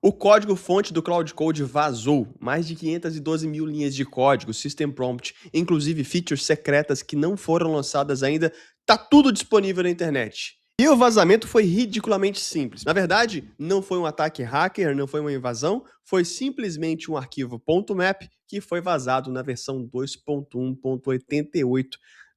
O código-fonte do Cloud Code vazou, mais de 512 mil linhas de código, System Prompt, inclusive features secretas que não foram lançadas ainda, tá tudo disponível na internet. E o vazamento foi ridiculamente simples. Na verdade, não foi um ataque hacker, não foi uma invasão, foi simplesmente um arquivo .map que foi vazado na versão 2.1.88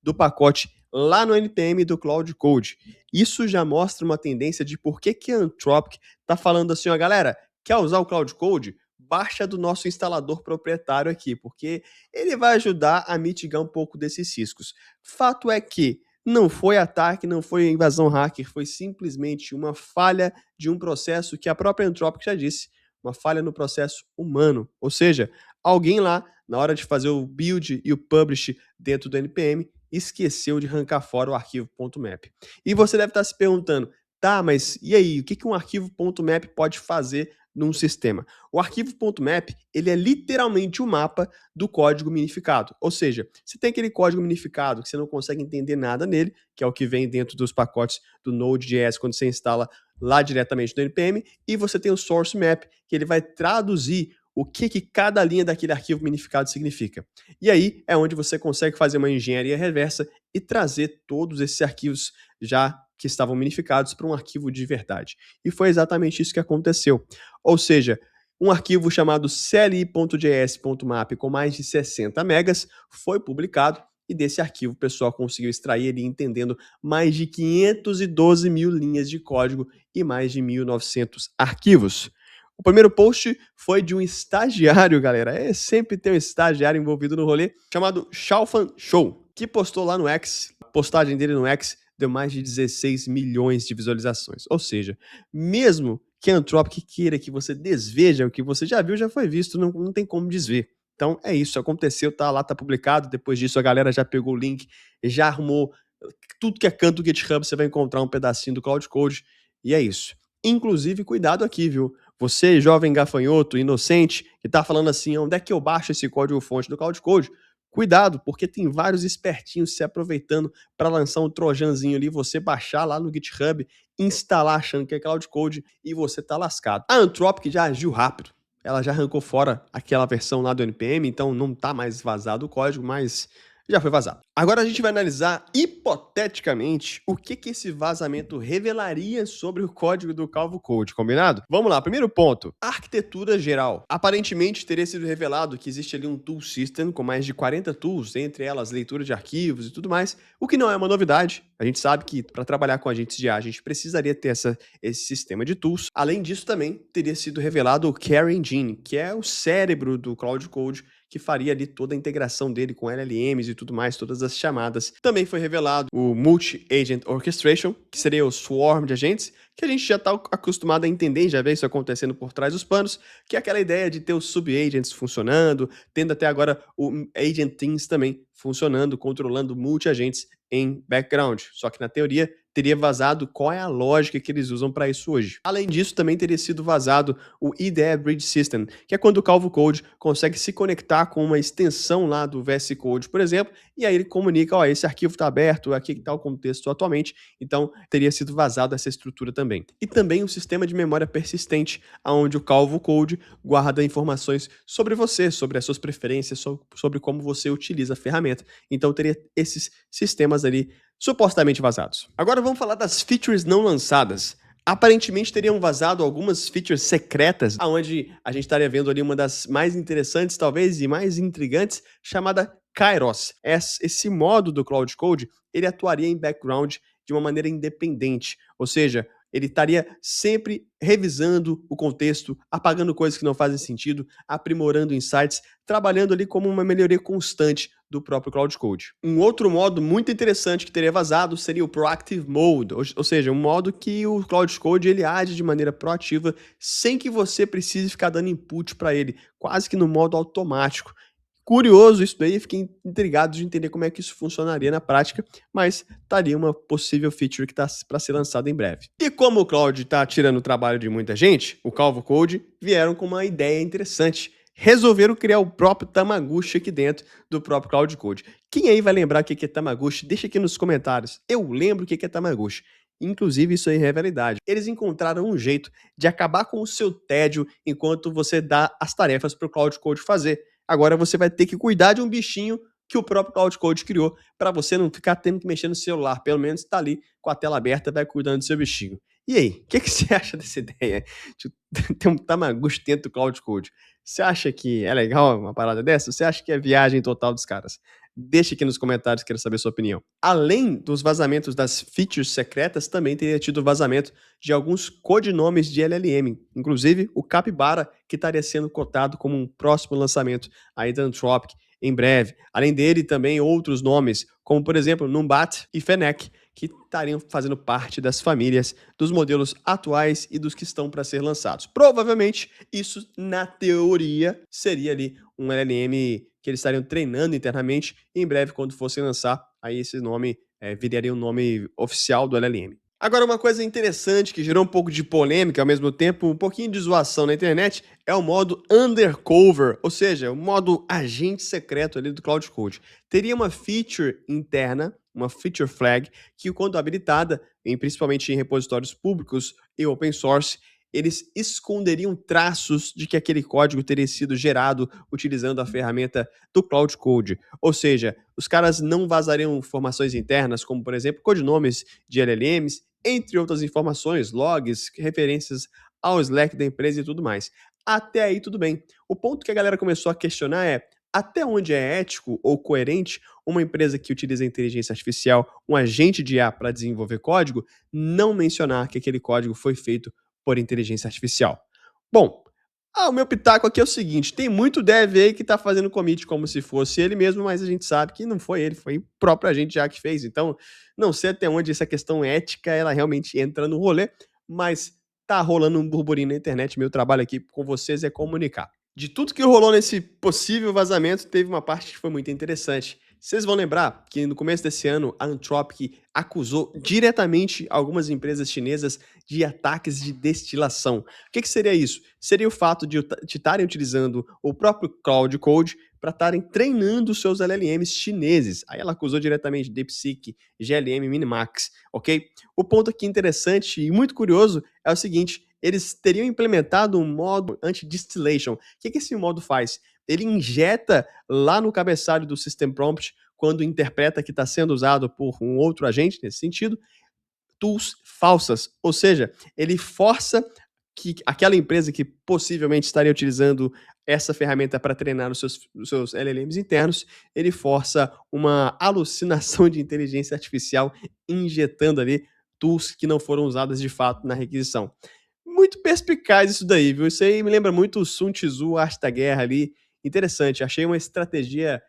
do pacote lá no NPM do Cloud Code. Isso já mostra uma tendência de por que a Anthropic tá falando assim, ó, galera, quer usar o Cloud Code? Baixa do nosso instalador proprietário aqui, porque ele vai ajudar a mitigar um pouco desses riscos. Fato é que não foi ataque, não foi invasão hacker, foi simplesmente uma falha de um processo que a própria Anthropic já disse, uma falha no processo humano. Ou seja, alguém lá, na hora de fazer o build e o publish dentro do NPM, esqueceu de arrancar fora o arquivo .map. E você deve estar se perguntando, tá, mas e aí, o que um arquivo .map pode fazer num sistema? O arquivo .map, ele é literalmente o mapa do código minificado. Ou seja, você tem aquele código minificado que você não consegue entender nada nele, que é o que vem dentro dos pacotes do Node.js quando você instala lá diretamente do NPM, e você tem o source map, que ele vai traduzir o que cada linha daquele arquivo minificado significa. E aí é onde você consegue fazer uma engenharia reversa e trazer todos esses arquivos já que estavam minificados para um arquivo de verdade. E foi exatamente isso que aconteceu. Ou seja, um arquivo chamado cli.js.map com mais de 60 megas foi publicado e desse arquivo o pessoal conseguiu extrair ele entendendo mais de 512 mil linhas de código e mais de 1.900 arquivos. O primeiro post foi de um estagiário, galera. Sempre tem um estagiário envolvido no rolê, chamado Shaofan Show, que postou lá no X. A postagem dele no X deu mais de 16 milhões de visualizações. Ou seja, mesmo que a Anthropic queira que você desveja o que você já viu, já foi visto, não tem como desver. Então é isso, aconteceu, tá lá, tá publicado. Depois disso a galera já pegou o link, já arrumou tudo que é canto do GitHub, você vai encontrar um pedacinho do Cloud Code, e é isso. Inclusive, cuidado aqui, viu? Você, jovem gafanhoto, inocente, que tá falando assim, onde é que eu baixo esse código-fonte do Cloud Code? Cuidado, porque tem vários espertinhos se aproveitando para lançar um trojanzinho ali, você baixar lá no GitHub, instalar achando que é Cloud Code e você tá lascado. A Anthropic já agiu rápido. Ela já arrancou fora aquela versão lá do NPM, então não tá mais vazado o código, mas já foi vazado. Agora a gente vai analisar hipoteticamente o que esse vazamento revelaria sobre o código do Calvo Code, combinado? Vamos lá, primeiro ponto, arquitetura geral. Aparentemente teria sido revelado que existe ali um tool system com mais de 40 tools, entre elas leitura de arquivos e tudo mais, o que não é uma novidade. A gente sabe que para trabalhar com agentes de IA a gente precisaria ter esse sistema de tools. Além disso também teria sido revelado o Care Engine, que é o cérebro do Cloud Code, que faria ali toda a integração dele com LLMs e tudo mais, todas as chamadas. Também foi revelado o Multi-Agent Orchestration, que seria o swarm de agentes, que a gente já está acostumado a entender, já vê isso acontecendo por trás dos panos, que é aquela ideia de ter os sub-agents funcionando, tendo até agora o Agent Teams também funcionando, controlando multi-agentes em background. Só que na teoria teria vazado qual é a lógica que eles usam para isso hoje. Além disso, também teria sido vazado o IDE Bridge System, que é quando o Calvo Code consegue se conectar com uma extensão lá do VS Code, por exemplo, e aí ele comunica, ó, esse arquivo está aberto, aqui está o contexto atualmente, então teria sido vazado essa estrutura também. E também o sistema de memória persistente, onde o Calvo Code guarda informações sobre você, sobre as suas preferências, sobre como você utiliza a ferramenta. Então teria esses sistemas ali supostamente vazados. Agora vamos falar das features não lançadas. Aparentemente teriam vazado algumas features secretas, onde a gente estaria vendo ali uma das mais interessantes, talvez, e mais intrigantes, chamada Kairos. Esse modo do Cloud Code, ele atuaria em background de uma maneira independente, ou seja, ele estaria sempre revisando o contexto, apagando coisas que não fazem sentido, aprimorando insights, trabalhando ali como uma melhoria constante do próprio Cloud Code. Um outro modo muito interessante que teria vazado seria o Proactive Mode, ou seja, um modo que o Cloud Code ele age de maneira proativa sem que você precise ficar dando input para ele, quase que no modo automático. Curioso isso daí, fiquei intrigado de entender como é que isso funcionaria na prática, mas estaria uma possível feature que está para ser lançada em breve. E como o Cloud está tirando o trabalho de muita gente, o Calvo Code vieram com uma ideia interessante. Resolveram criar o próprio Tamaguchi aqui dentro do próprio Cloud Code. Quem aí vai lembrar o que é Tamaguchi? Deixa aqui nos comentários. Eu lembro o que é Tamaguchi. Inclusive, isso aí é realidade. Eles encontraram um jeito de acabar com o seu tédio enquanto você dá as tarefas para o Cloud Code fazer. Agora você vai ter que cuidar de um bichinho que o próprio Cloud Code criou para você não ficar tendo que mexer no celular. Pelo menos está ali com a tela aberta, vai cuidando do seu bichinho. E aí, o que você acha dessa ideia de ter um Tamagotchi dentro do Cloud Code? Você acha que é legal uma parada dessa? Você acha que é viagem total dos caras? Deixa aqui nos comentários, quero saber a sua opinião. Além dos vazamentos das features secretas, também teria tido vazamento de alguns codinomes de LLM, inclusive o Capybara, que estaria sendo cotado como um próximo lançamento aí da Anthropic em breve. Além dele, também outros nomes, como por exemplo Numbat e Fennec, que estariam fazendo parte das famílias dos modelos atuais e dos que estão para ser lançados. Provavelmente, isso, na teoria, seria ali um LLM que eles estariam treinando internamente e em breve, quando fossem lançar, aí esse nome viraria um nome oficial do LLM. Agora, uma coisa interessante que gerou um pouco de polêmica, ao mesmo tempo um pouquinho de zoação na internet, é o modo undercover, ou seja, o modo agente secreto ali do Cloud Code. Teria uma feature interna, uma feature flag, que quando habilitada, principalmente em repositórios públicos e open source, eles esconderiam traços de que aquele código teria sido gerado utilizando a ferramenta do Cloud Code. Ou seja, os caras não vazariam informações internas, como por exemplo, codinomes de LLMs, entre outras informações, logs, referências ao Slack da empresa e tudo mais. Até aí tudo bem. O ponto que a galera começou a questionar é até onde é ético ou coerente uma empresa que utiliza a inteligência artificial, um agente de IA para desenvolver código, não mencionar que aquele código foi feito por inteligência artificial. Bom, o meu pitaco aqui é o seguinte, tem muito dev aí que tá fazendo commit como se fosse ele mesmo, mas a gente sabe que não foi ele, foi o próprio agente já que fez. Então, não sei até onde essa questão ética, ela realmente entra no rolê, mas tá rolando um burburinho na internet, meu trabalho aqui com vocês é comunicar. De tudo que rolou nesse possível vazamento, teve uma parte que foi muito interessante. Vocês vão lembrar que no começo desse ano, a Anthropic acusou diretamente algumas empresas chinesas de ataques de destilação. O que seria isso? Seria o fato de estarem utilizando o próprio Cloud Code para estarem treinando seus LLMs chineses. Aí ela acusou diretamente DeepSeek, GLM, Minimax, ok? O ponto aqui interessante e muito curioso é o seguinte, eles teriam implementado um modo anti-distillation. O que esse modo faz? Ele injeta lá no cabeçalho do System Prompt, quando interpreta que está sendo usado por um outro agente, nesse sentido, tools falsas. Ou seja, ele força que aquela empresa que possivelmente estaria utilizando essa ferramenta para treinar os seus LLMs internos, ele força uma alucinação de inteligência artificial injetando ali tools que não foram usadas de fato na requisição. Muito perspicaz isso daí, viu? Isso aí me lembra muito o Sun Tzu, a Arte da Guerra ali. Interessante, achei uma estratégia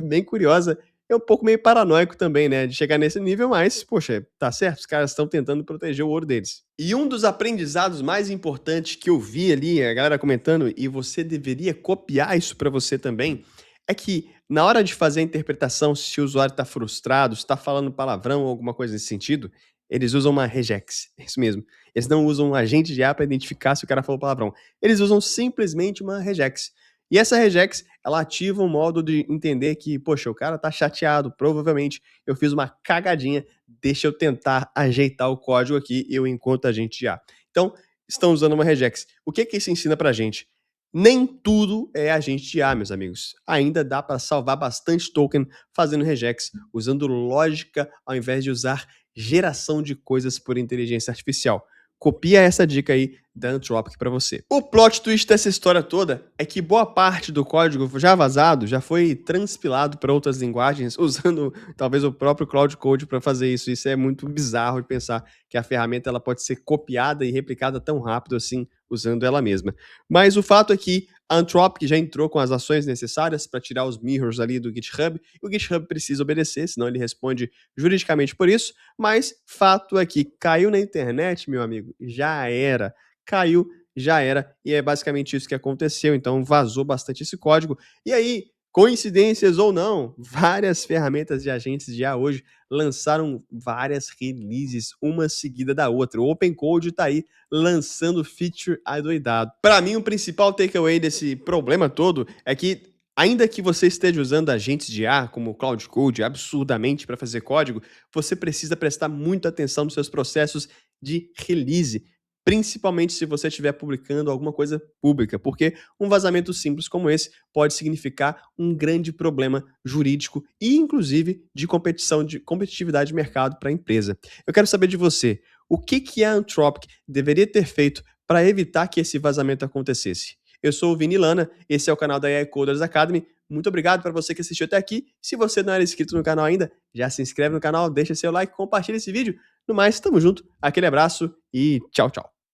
bem curiosa. É um pouco meio paranoico também, né? De chegar nesse nível, mas, poxa, tá certo, os caras estão tentando proteger o ouro deles. E um dos aprendizados mais importantes que eu vi ali, a galera comentando, e você deveria copiar isso para você também, é que na hora de fazer a interpretação, se o usuário está frustrado, se está falando palavrão ou alguma coisa nesse sentido, eles usam uma regex. É isso mesmo. Eles não usam um agente de IA para identificar se o cara falou palavrão. Eles usam simplesmente uma regex. E essa regex, ela ativa um modo de entender que, poxa, o cara tá chateado, provavelmente eu fiz uma cagadinha, deixa eu tentar ajeitar o código aqui e eu encontro agente de IA. Então, estão usando uma regex. O que isso ensina pra gente? Nem tudo é agente de IA, meus amigos. Ainda dá para salvar bastante token fazendo regex, usando lógica ao invés de usar geração de coisas por inteligência artificial. Copia essa dica aí da Anthropic para você. O plot twist dessa história toda é que boa parte do código já vazado já foi transpilado para outras linguagens usando talvez o próprio Cloud Code para fazer isso. Isso é muito bizarro de pensar que a ferramenta ela pode ser copiada e replicada tão rápido assim usando ela mesma. Mas o fato é que a Anthropic já entrou com as ações necessárias para tirar os mirrors ali do GitHub, e o GitHub precisa obedecer, senão ele responde juridicamente por isso, mas fato é que caiu na internet, meu amigo, já era. Caiu, já era, e é basicamente isso que aconteceu, então vazou bastante esse código. E aí, coincidências ou não, várias ferramentas de agentes de IA hoje lançaram várias releases, uma seguida da outra. O OpenCode tá aí lançando feature adoidado. Para mim, o principal takeaway desse problema todo é que Ainda que você esteja usando agentes de IA, como o Cloud Code, absurdamente para fazer código, você precisa prestar muita atenção nos seus processos de release, principalmente se você estiver publicando alguma coisa pública, porque um vazamento simples como esse pode significar um grande problema jurídico e, inclusive, de competição, de competitividade de mercado para a empresa. Eu quero saber de você, o que a Anthropic deveria ter feito para evitar que esse vazamento acontecesse? Eu sou o Vini Lana, esse é o canal da AI Coders Academy. Muito obrigado para você que assistiu até aqui. Se você não era inscrito no canal ainda, já se inscreve no canal, deixa seu like, compartilha esse vídeo. No mais, tamo junto, aquele abraço e tchau, tchau.